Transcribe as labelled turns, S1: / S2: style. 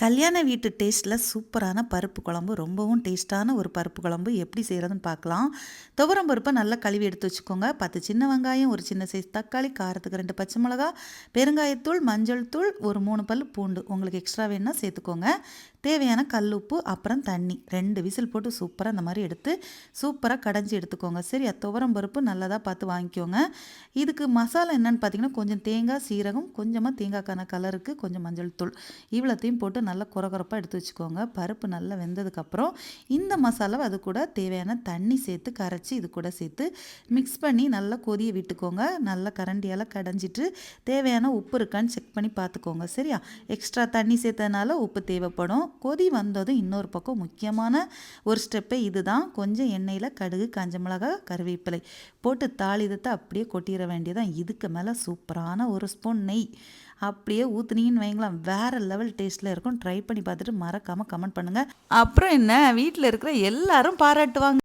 S1: கல்யாண வீட்டு டேஸ்ட்டில் சூப்பரான பருப்பு குழம்பு, ரொம்பவும் டேஸ்ட்டான ஒரு பருப்பு குழம்பு எப்படி செய்கிறதுன்னு பார்க்கலாம். துவரம் பருப்பை நல்லா கழுவி எடுத்து வச்சுக்கோங்க. 10 சின்ன வெங்காயம், ஒரு சின்ன சைஸ் தக்காளி, காரத்துக்கு 2 பச்சை மிளகா, பெருங்காயத்தூள், மஞ்சள் தூள், ஒரு 3 பல் பூண்டு, உங்களுக்கு எக்ஸ்ட்ரா வேணுன்னா சேர்த்துக்கோங்க. தேவையான கல் உப்பு, அப்புறம் தண்ணி, 2 விசில் போட்டு சூப்பராக இந்த மாதிரி எடுத்து சூப்பராக கடைஞ்சி எடுத்துக்கோங்க. சரி, துவரம் பருப்பு நல்லதாக பார்த்து வாங்கிக்கோங்க. இதுக்கு மசாலா என்னென்னு பார்த்தீங்கன்னா, கொஞ்சம் தேங்காய், சீரகம், கொஞ்சமாக தேங்காய்க்கான கலருக்கு கொஞ்சம் மஞ்சள் தூள், இவ்வளோத்தையும் போட்டு நல்லா குறகுறப்பாக எடுத்து வச்சுக்கோங்க. பருப்பு நல்லா வெந்ததுக்கப்புறம் இந்த மசாலாவை அது கூட தேவையான தண்ணி சேர்த்து கரைச்சி இது கூட சேர்த்து மிக்ஸ் பண்ணி நல்லா கொதிய விட்டுக்கோங்க. நல்லா கரண்டியால் கடைஞ்சிட்டு தேவையான உப்பு இருக்கான்னு செக் பண்ணி பார்த்துக்கோங்க. சரியா, எக்ஸ்ட்ரா தண்ணி சேர்த்ததுனால உப்பு தேவைப்படும். கொதி வந்ததும் இன்னொரு பக்கம் முக்கியமான ஒரு ஸ்டெப்பே இதுதான். கொஞ்சம் எண்ணெயில் கடுகு, காஞ்ச மிளகாய், கருவேப்பிலை போட்டு தாளிதத்தை அப்படியே கொட்டிட வேண்டியதான். இதுக்கு மேலே சூப்பரான ஒரு ஸ்பூன் நெய் அப்படியே ஊற்றுனீங்கன்னு வைங்களேன், வேறு லெவல் டேஸ்ட்டில் இருக்கும். ட்ரை பண்ணி பார்த்துட்டு மறக்காமல் கமெண்ட் பண்ணுங்கள். அப்புறம் என்ன, வீட்டில் இருக்கிற எல்லாரும் பாராட்டுவாங்க.